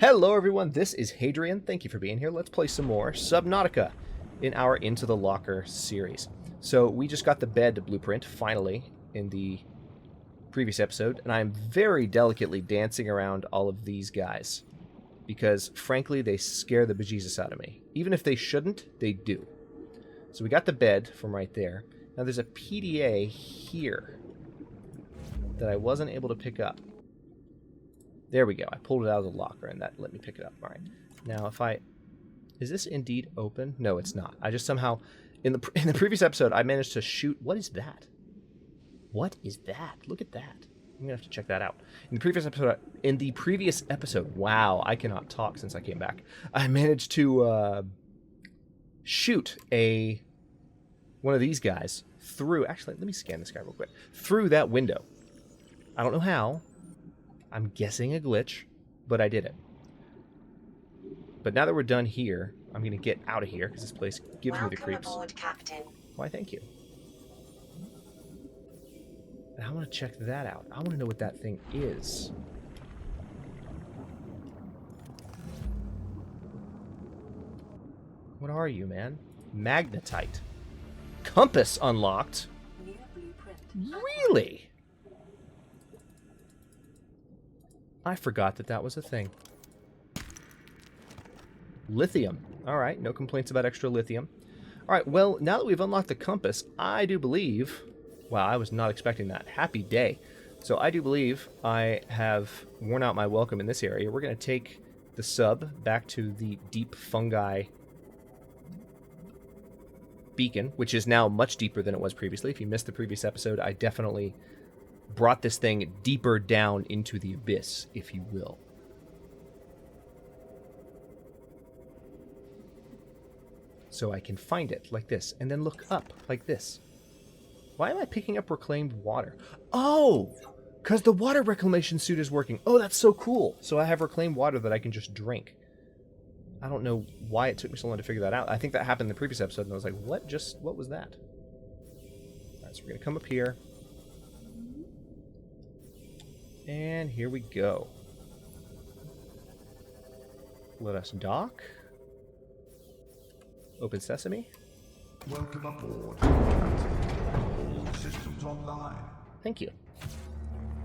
Hello everyone, this is Hadrian. Thank you for being here. Let's play some more Subnautica in our Into the Locker series. So we just got the bed blueprint, finally, in the previous episode, and I'm very delicately dancing around all of these guys. Because, frankly, they scare the bejesus out of me. Even if they shouldn't, they do. So we got the bed from right there. Now there's a PDA here that I wasn't able to pick up. There we go. I pulled it out of the locker, and that let me pick it up. All right. Now, if I... Is this indeed open? No, it's not. I just somehow... In the previous episode, I managed to shoot... What is that? What is that? Look at that. I'm going to have to check that out. In the previous episode... Wow, I cannot talk since I came back. I managed to shoot one of these guys through... Actually, let me scan this guy real quick. Through that window. I don't know how. I'm guessing a glitch, but I did it. But now that we're done here, I'm going to get out of here because this place gives me the creeps. Welcome aboard, Captain. Why, thank you. And I want to check that out. I want to know what that thing is. What are you, man? Magnetite. Compass unlocked. New blueprint. Really? I forgot that was a thing. Lithium. Alright, no complaints about extra lithium. Alright, well, now that we've unlocked the compass, I do believe... Wow, I was not expecting that. Happy day. So I do believe I have worn out my welcome in this area. We're going to take the sub back to the deep fungi beacon, which is now much deeper than it was previously. If you missed the previous episode, I definitely... brought this thing deeper down into the abyss, if you will. So I can find it like this, and then look up like this. Why am I picking up reclaimed water? Oh! Because the water reclamation suit is working. Oh, that's so cool. So I have reclaimed water that I can just drink. I don't know why it took me so long to figure that out. I think that happened in the previous episode, and I was like, what was that? Alright, so we're going to come up here. And here we go. Let us dock. Open sesame. Welcome aboard, Captain. All systems online. Thank you.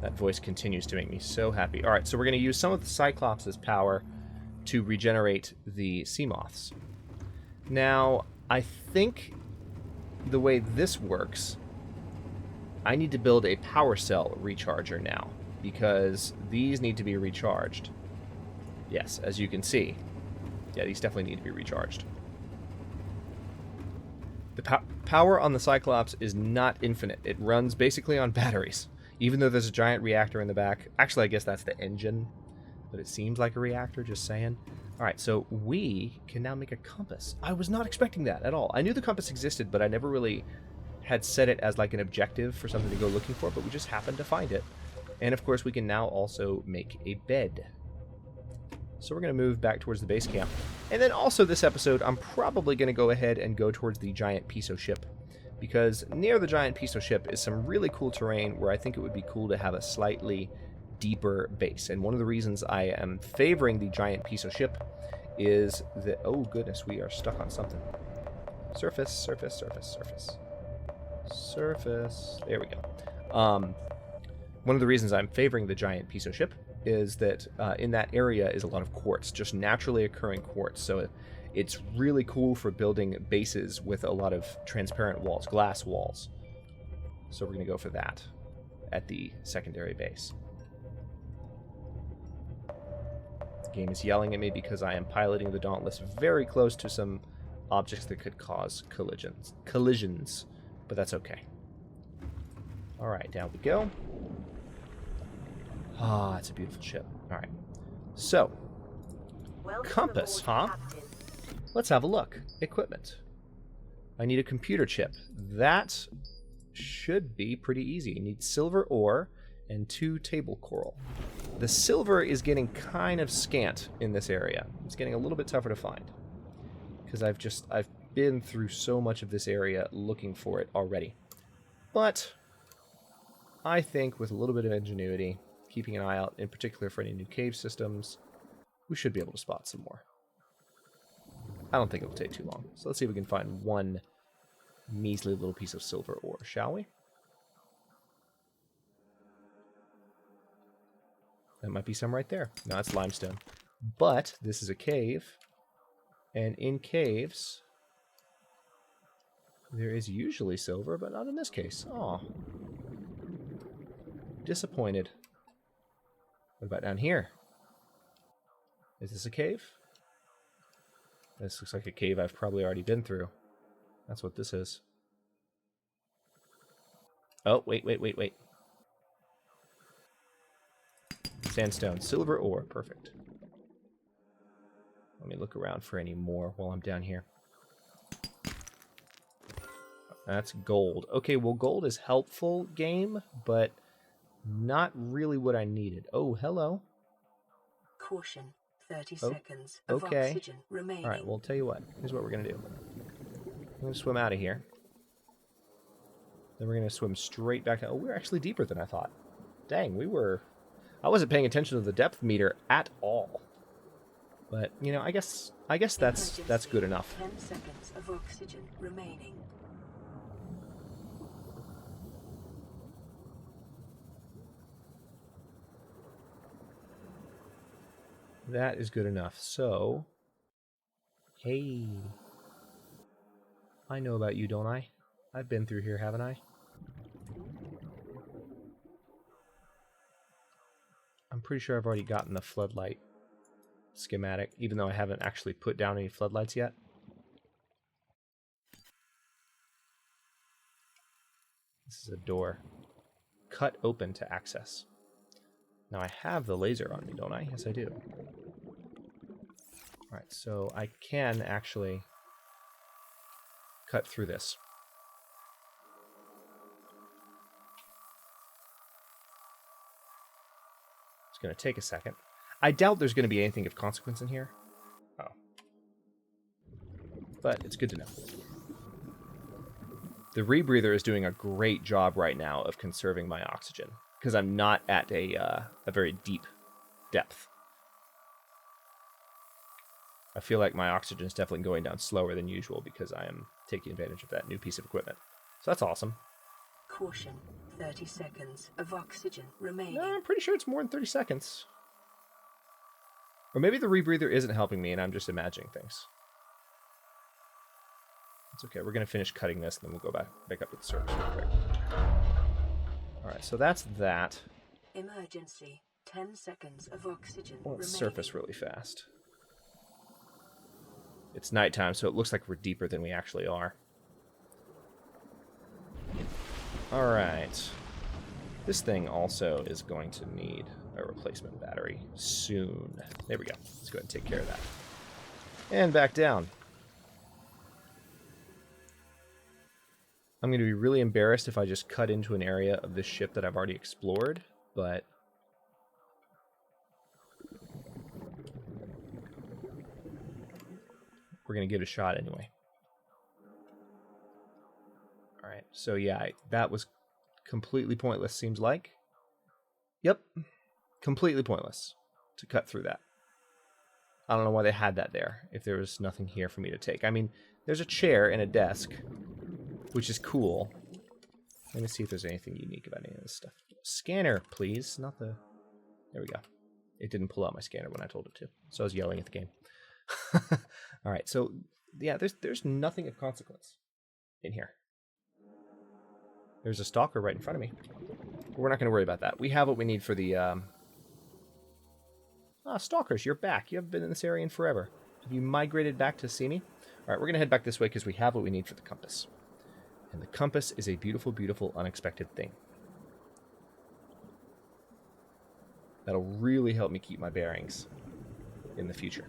That voice continues to make me so happy. Alright, so we're going to use some of the Cyclops' power to regenerate the sea moths. Now, I think the way this works, I need to build a power cell recharger now, because these need to be recharged. Yes, as you can see. Yeah, these definitely need to be recharged. The power on the Cyclops is not infinite. It runs basically on batteries, even though there's a giant reactor in the back. Actually, I guess that's the engine, but it seems like a reactor, just saying. Alright, so we can now make a compass. I was not expecting that at all. I knew the compass existed, but I never really had set it as like an objective for something to go looking for, but we just happened to find it. And of course, we can now also make a bed. So we're going to move back towards the base camp. And then also this episode, I'm probably going to go ahead and go towards the giant Piso ship. Because near the giant Piso ship is some really cool terrain where I think it would be cool to have a slightly deeper base. And one of the reasons I am favoring the giant Piso ship is that... Oh goodness, we are stuck on something. Surface, surface, surface, surface. Surface. There we go. One of the reasons I'm favoring the giant Piso ship is that in that area is a lot of quartz, just naturally occurring quartz. So it's really cool for building bases with a lot of transparent walls, glass walls. So we're going to go for that at the secondary base. The game is yelling at me because I am piloting the Dauntless very close to some objects that could cause collisions, but that's okay. All right, down we go. Ah, it's a beautiful ship. All right. So, Welcome compass, aboard, huh? Captain. Let's have a look. Equipment. I need a computer chip. That should be pretty easy. You need silver ore and 2 table coral. The silver is getting kind of scant in this area. It's getting a little bit tougher to find. Because I've been through so much of this area looking for it already. But I think with a little bit of ingenuity, keeping an eye out in particular for any new cave systems, we should be able to spot some more. I don't think it'll take too long. So let's see if we can find one measly little piece of silver ore, shall we? That might be some right there. No, it's limestone. But this is a cave. And in caves, there is usually silver, but not in this case. Aw. Disappointed. What about down here? Is this a cave? This looks like a cave I've probably already been through. That's what this is. Oh, wait. Sandstone. Silver ore. Perfect. Let me look around for any more while I'm down here. That's gold. Okay, well, gold is helpful, game, but not really what I needed. Oh, hello. Caution. 30 seconds of okay. oxygen remaining. All right, well, I'll tell you what. Here's what we're going to do. I'm going to swim out of here. Then we're going to swim straight back. Oh, we're actually deeper than I thought. Dang, I wasn't paying attention to the depth meter at all. But, you know, I guess that's good enough. 10 seconds of oxygen remaining. That is good enough. So, hey, I know about you, don't I? I've been through here, haven't I? I'm pretty sure I've already gotten the floodlight schematic, even though I haven't actually put down any floodlights yet. This is a door. Cut open to access. Now I have the laser on me, don't I? Yes, I do. Alright, so I can actually cut through this. It's going to take a second. I doubt there's going to be anything of consequence in here. Oh. But it's good to know. The rebreather is doing a great job right now of conserving my oxygen, because I'm not at a very deep depth. I feel like my oxygen is definitely going down slower than usual because I am taking advantage of that new piece of equipment. So that's awesome. Caution. 30 seconds of oxygen remaining. No, I'm pretty sure it's more than 30 seconds. Or maybe the rebreather isn't helping me and I'm just imagining things. It's okay. We're going to finish cutting this and then we'll go back up to the surface real quick. Alright, so that's that. Emergency. 10 seconds of oxygen I want to remaining. surface really fast. It's nighttime, so it looks like we're deeper than we actually are. Alright. This thing also is going to need a replacement battery soon. There we go. Let's go ahead and take care of that. And back down. I'm going to be really embarrassed if I just cut into an area of this ship that I've already explored, but we're going to give it a shot anyway. Alright, so yeah, that was completely pointless, seems like. Yep, completely pointless to cut through that. I don't know why they had that there, if there was nothing here for me to take. I mean, there's a chair and a desk, which is cool. Let me see if there's anything unique about any of this stuff. Scanner, please, not the... There we go. It didn't pull out my scanner when I told it to, so I was yelling at the game. Alright, so, yeah, there's nothing of consequence in here. There's a stalker right in front of me. But we're not going to worry about that. We have what we need for the... stalkers, you're back. You haven't been in this area in forever. Have you migrated back to see me? Alright, we're going to head back this way because we have what we need for the compass. And the compass is a beautiful, beautiful, unexpected thing. That'll really help me keep my bearings in the future.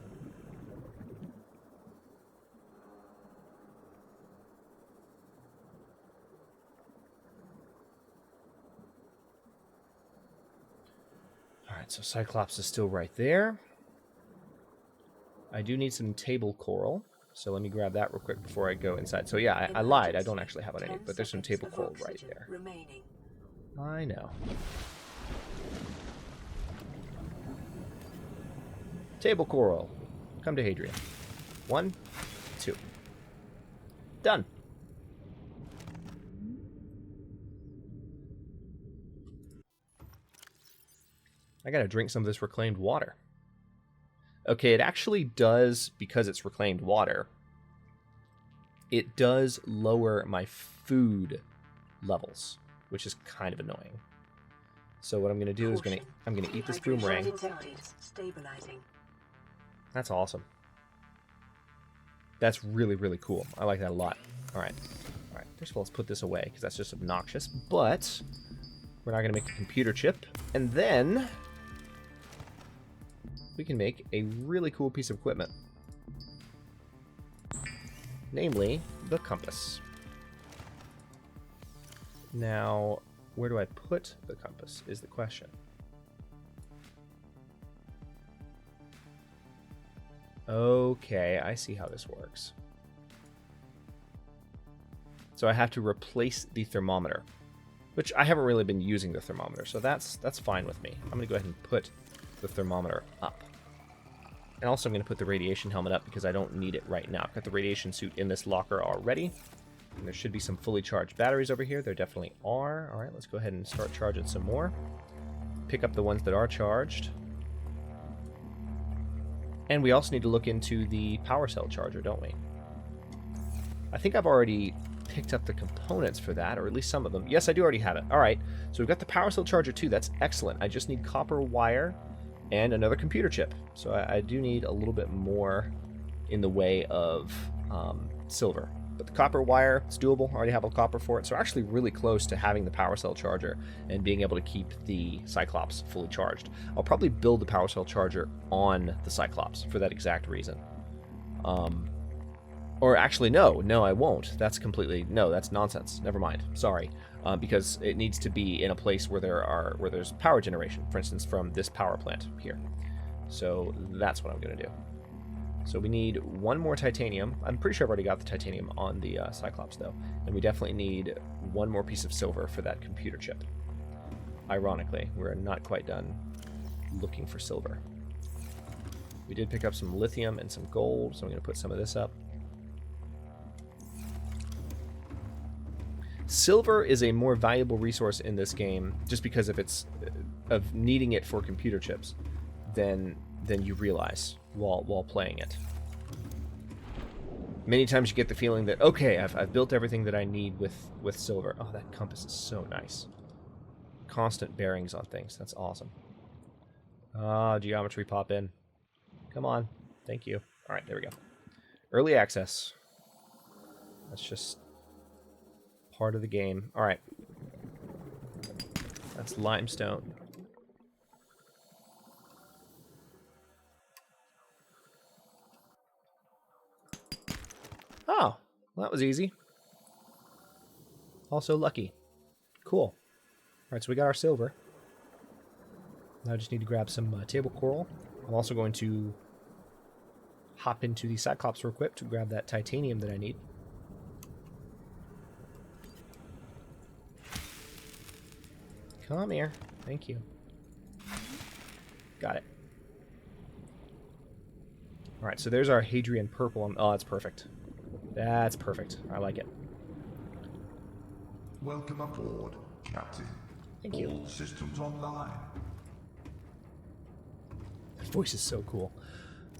Alright, so Cyclops is still right there. I do need some table coral, so let me grab that real quick before I go inside. So yeah, I lied. I don't actually have what I need, but there's some table coral right there. Remaining. I know. Table coral. Come to Hadrian. 1, 2. Done. I gotta drink some of this reclaimed water. Okay, it actually does, because it's reclaimed water, it does lower my food levels, which is kind of annoying. So what I'm gonna do is I'm gonna eat this boomerang. Stabilizing. That's awesome. That's really, really cool. I like that a lot. Alright. Alright, first of all, let's put this away, because that's just obnoxious. But we're not gonna make a computer chip. And then we can make a really cool piece of equipment. Namely, the compass. Now, where do I put the compass is the question. Okay, I see how this works. So I have to replace the thermometer, which I haven't really been using the thermometer, so that's fine with me. I'm going to go ahead and put the thermometer up. And also I'm going to put the radiation helmet up because I don't need it right now. I've got the radiation suit in this locker already. And there should be some fully charged batteries over here. There definitely are. Alright, let's go ahead and start charging some more. Pick up the ones that are charged. And we also need to look into the power cell charger, don't we? I think I've already picked up the components for that, or at least some of them. Yes, I do already have it. Alright, so we've got the power cell charger too. That's excellent. I just need copper wire and another computer chip. So I do need a little bit more in the way of silver. But the copper wire, it's doable. I already have a copper for it. So we're actually really close to having the power cell charger and being able to keep the Cyclops fully charged. I'll probably build the power cell charger on the Cyclops for that exact reason. Or actually, no, I won't. That's completely, no, that's nonsense. Never mind. Sorry. Because it needs to be in a place where there's power generation, for instance, from this power plant here. So that's what I'm going to do. So we need one more titanium. I'm pretty sure I've already got the titanium on the Cyclops, though. And we definitely need one more piece of silver for that computer chip. Ironically, we're not quite done looking for silver. We did pick up some lithium and some gold, so I'm going to put some of this up. Silver is a more valuable resource in this game just because of needing it for computer chips than you realize while playing it. Many times you get the feeling that, okay, I've built everything that I need with silver. Oh, that compass is so nice. Constant bearings on things. That's awesome. Ah, geometry pop in. Come on. Thank you. All right, there we go. Early access. That's just part of the game. All right. That's limestone. Oh, well, that was easy. Also lucky. Cool. All right, so we got our silver. Now I just need to grab some table coral. I'm also going to hop into the Cyclops real quick to grab that titanium that I need. Come here. Thank you. Got it. Alright, so there's our Hadrian purple. Oh, that's perfect. That's perfect. I like it. Welcome aboard, Captain. Thank you. All systems online. His voice is so cool.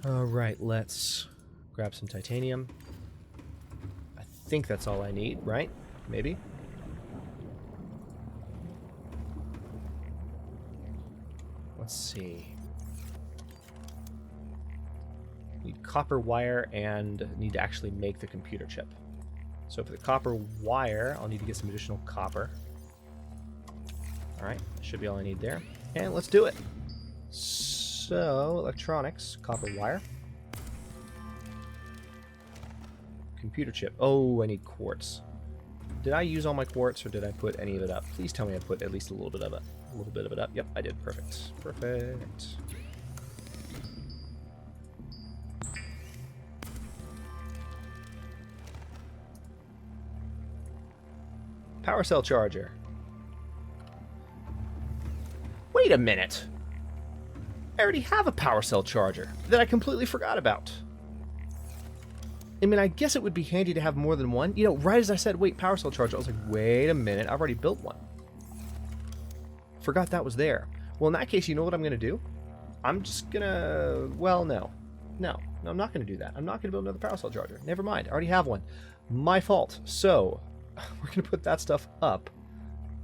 Alright, let's grab some titanium. I think that's all I need, right? Maybe? Let's see. Need copper wire and need to actually make the computer chip. So for the copper wire, I'll need to get some additional copper. Alright, should be all I need there. And let's do it. So, electronics, copper wire. Computer chip. Oh, I need quartz. Did I use all my quartz or did I put any of it up? Please tell me I put at least a little bit of it. A little bit of it up. Yep, I did. Perfect. Perfect. Power cell charger. Wait a minute. I already have a power cell charger that I completely forgot about. I mean, I guess it would be handy to have more than one. You know, right as I said, wait, power cell charger, I was like, wait a minute, I've already built one. Forgot that was there. Well, in that case, you know what I'm going to do? I'm just going to... Well, no. No, I'm not going to do that. I'm not going to build another power cell charger. Never mind, I already have one. My fault. So, we're going to put that stuff up.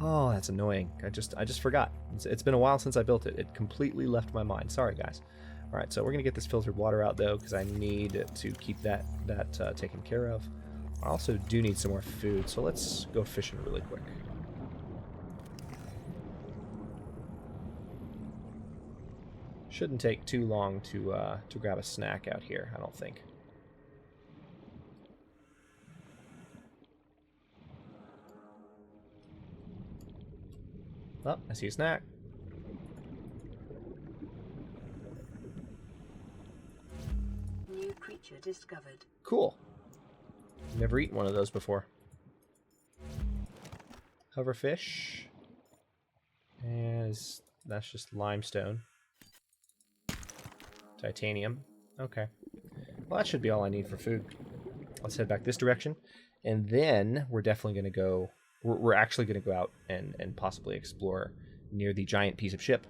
Oh, that's annoying. I just forgot. It's been a while since I built it. It completely left my mind. Sorry, guys. All right, so we're going to get this filtered water out, though, because I need to keep that taken care of. I also do need some more food, so let's go fishing really quick. Shouldn't take too long to grab a snack out here, I don't think. Oh, I see a snack. New creature discovered. Cool. Never eaten one of those before. Hoverfish. And that's just limestone. Titanium. Okay. Well, that should be all I need for food. Let's head back this direction. And then we're definitely going to go... We're actually going to go out and possibly explore near the giant piece of ship.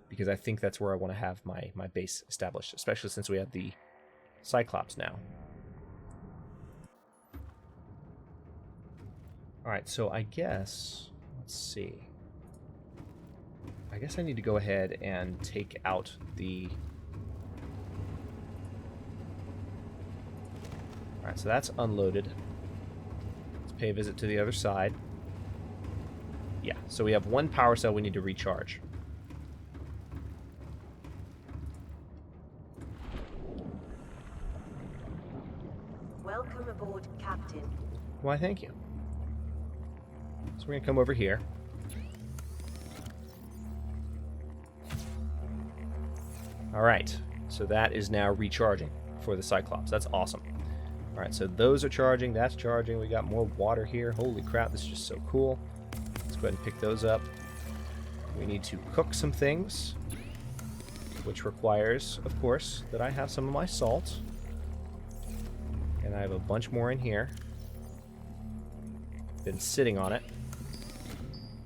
Because I think that's where I want to have my base established. Especially since we have the Cyclops now. Alright, so I guess... Let's see. I guess I need to go ahead and take out the... Alright, so that's unloaded. Let's pay a visit to the other side. Yeah, so we have one power cell we need to recharge. Welcome aboard, Captain. Why, thank you. So we're going to come over here. Alright, so that is now recharging for the Cyclops. That's awesome. Alright, so those are charging, that's charging. We got more water here. Holy crap, this is just so cool. Let's go ahead and pick those up. We need to cook some things, which requires, of course, that I have some of my salt. And I have a bunch more in here. Been sitting on it.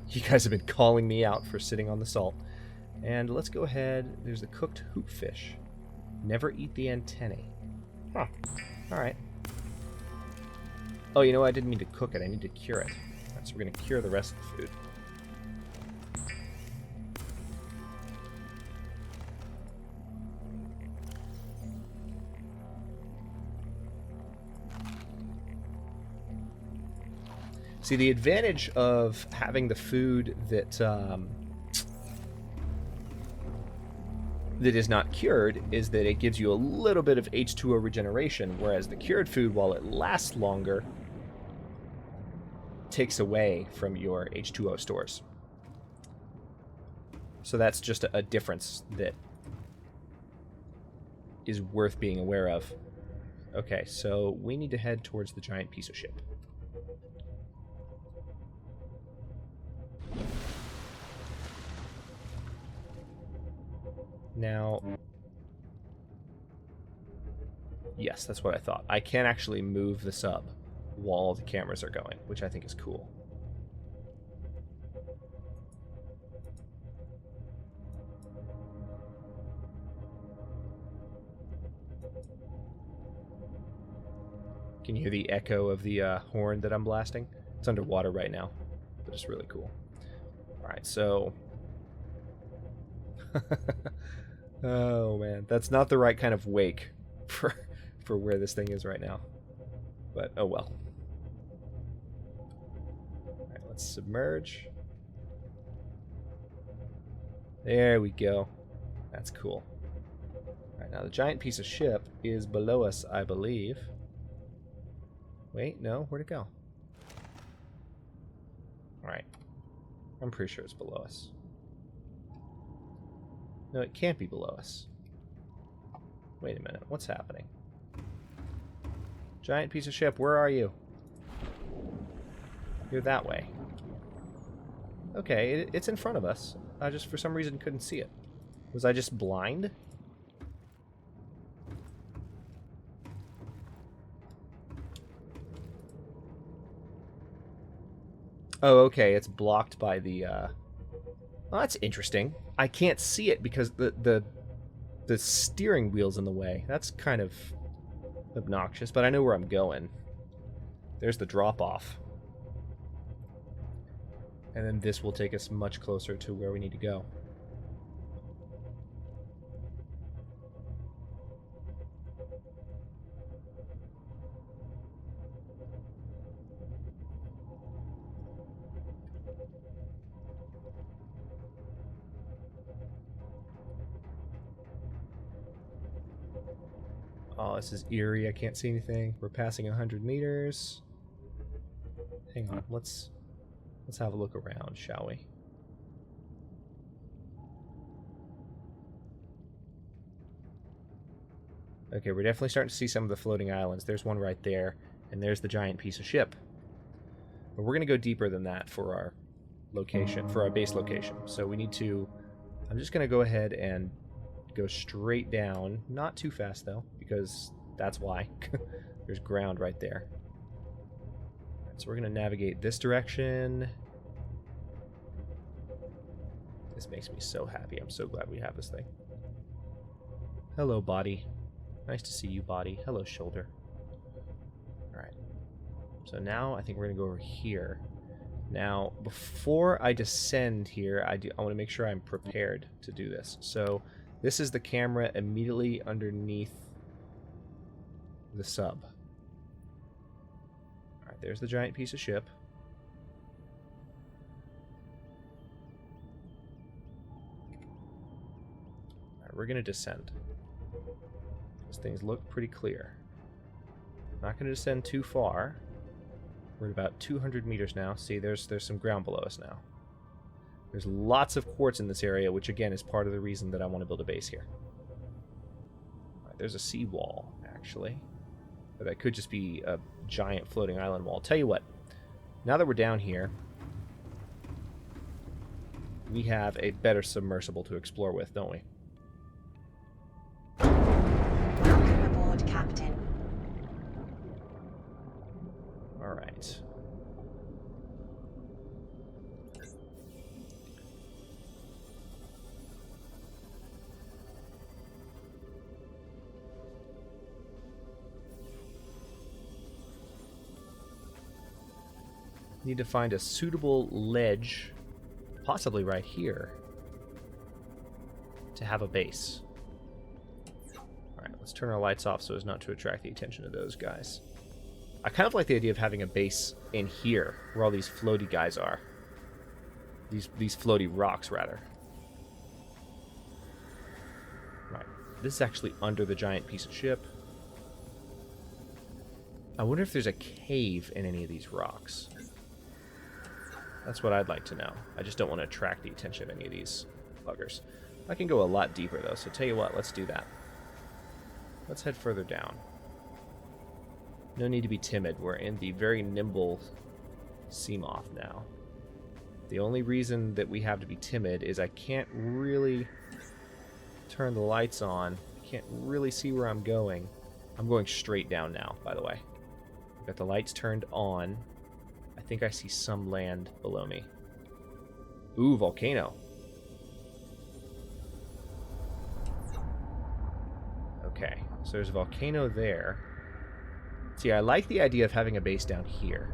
You guys have been calling me out for sitting on the salt. And let's go ahead. There's the cooked hoopfish. Never eat the antennae. Huh. Alright. Oh, you know what? I didn't mean to cook it. I need to cure it. Alright, so we're going to cure the rest of the food. See, the advantage of having the food that that is not cured is that it gives you a little bit of H2O regeneration, whereas the cured food, while it lasts longer, takes away from your H2O stores. So that's just a difference that is worth being aware of. Okay, so we need to head towards the giant piece of ship. Now, yes, that's what I thought. I can actually move the sub while the cameras are going, which I think is cool. Can you hear the echo of the horn that I'm blasting? It's underwater right now, but it's really cool. Alright, so... Oh man, that's not the right kind of wake for where this thing is right now. But oh well. Alright, let's submerge. There we go. That's cool. Alright, now the giant piece of ship is below us, I believe. Wait, no, where'd it go? Alright. I'm pretty sure it's below us. No, it can't be below us. Wait a minute, what's happening? Giant piece of ship, where are you? You're that way. Okay, it's in front of us. I just, for some reason, couldn't see it. Was I just blind? Oh, okay, it's blocked by the, Well, that's interesting. I can't see it because the steering wheel's in the way. That's kind of obnoxious, but I know where I'm going. There's the drop-off. And then this will take us much closer to where we need to go. Oh, this is eerie. I can't see anything. We're passing 100 meters. Hang on. Let's have a look around, shall we? Okay, we're definitely starting to see some of the floating islands. There's one right there, and there's the giant piece of ship. But we're going to go deeper than that for our location, for our base location. So we need to... I'm just going to go ahead and go straight down. Not too fast, though, because that's why. There's ground right there. So we're going to navigate this direction. This makes me so happy. I'm so glad we have this thing. Hello, body. Nice to see you, body. Hello, shoulder. Alright. So now I think we're going to go over here. Now, before I descend here, I want to make sure I'm prepared to do this. So this is the camera immediately underneath the sub. Alright, there's the giant piece of ship. Alright, we're going to descend. These things look pretty clear. Not going to descend too far. We're at about 200 meters now. See, there's some ground below us now. There's lots of quartz in this area, which again is part of the reason that I want to build a base here. Alright, there's a seawall, actually. But that could just be a giant floating island wall. Tell you what, now that we're down here, we have a better submersible to explore with, don't we? Welcome aboard, Captain. Alright. Need to find a suitable ledge, possibly right here, to have a base. Alright, let's turn our lights off so as not to attract the attention of those guys. I kind of like the idea of having a base in here, where all these floaty guys are. These floaty rocks, rather. Right, this is actually under the giant piece of ship. I wonder if there's a cave in any of these rocks. That's what I'd like to know. I just don't want to attract the attention of any of these buggers. I can go a lot deeper, though, so tell you what, let's do that. Let's head further down. No need to be timid. We're in the very nimble Seamoth now. The only reason that we have to be timid is I can't really turn the lights on. Can't really see where I'm going. I'm going straight down now, by the way. I've got the lights turned on. I think I see some land below me. Ooh, volcano. Okay, so there's a volcano there. See, I like the idea of having a base down here.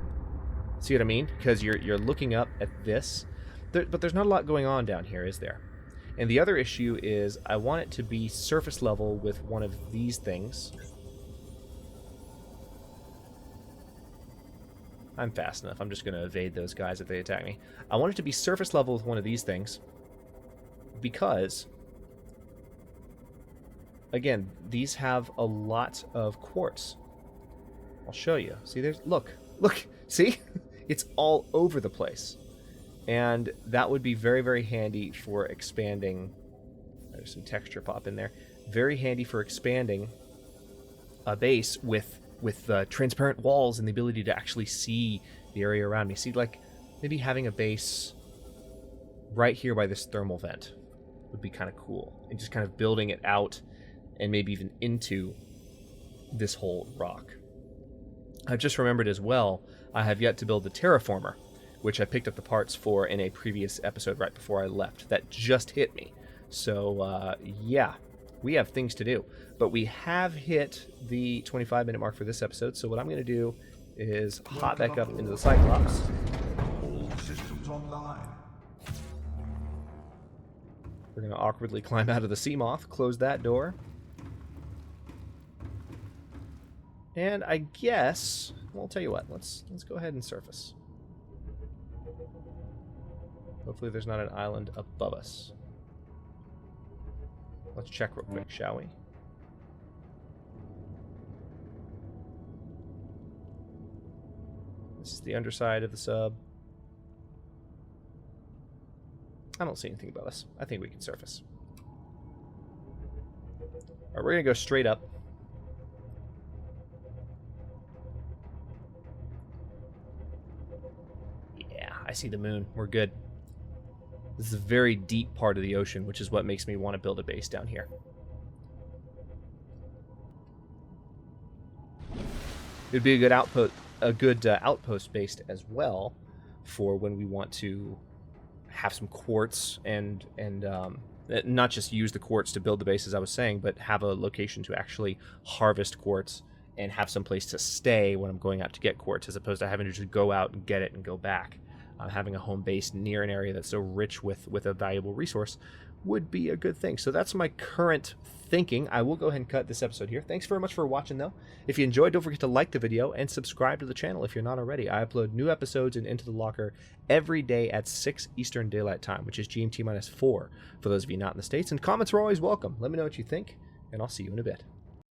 See what I mean? Because you're looking up at this. But there's not a lot going on down here, is there? And the other issue is I want it to be surface level with one of these things. I'm fast enough. I'm just going to evade those guys if they attack me. I want it to be surface level with one of these things. Because, again, these have a lot of quartz. I'll show you. See, there's... Look. See? It's all over the place. And that would be very, very handy for expanding... There's some texture pop in there. Very handy for expanding a base with transparent walls and the ability to actually see the area around me. See, like, maybe having a base right here by this thermal vent. would be kind of cool. And just kind of building it out and maybe even into this whole rock. I've just remembered as well, I have yet to build the terraformer, which I picked up the parts for in a previous episode right before I left. That just hit me. So, yeah, we have things to do. But we have hit the 25-minute mark for this episode, so what I'm going to do is hop back up into the Cyclops. All systems online. We're going to awkwardly climb out of the Seamoth, close that door. And I guess, well, I'll tell you what, let's go ahead and surface. Hopefully there's not an island above us. Let's check real quick, shall we? This is the underside of the sub. I don't see anything above us. I think we can surface. Alright, we're going to go straight up. Yeah, I see the moon. We're good. This is a very deep part of the ocean, which is what makes me want to build a base down here. It'd be a good outpost based as well for when we want to have some quartz and not just use the quartz to build the base, as I was saying, but have a location to actually harvest quartz and have some place to stay when I'm going out to get quartz, as opposed to having to just go out and get it and go back. Having a home base near an area that's so rich with a valuable resource would be a good thing. So that's my current thinking. I will go ahead and cut this episode here. Thanks very much for watching, though. If you enjoyed, don't forget to like the video and subscribe to the channel if you're not already. I upload new episodes in Into the Locker every day at 6 Eastern Daylight Time, which is GMT-4 for those of you not in the States. And comments are always welcome. Let me know what you think, and I'll see you in a bit.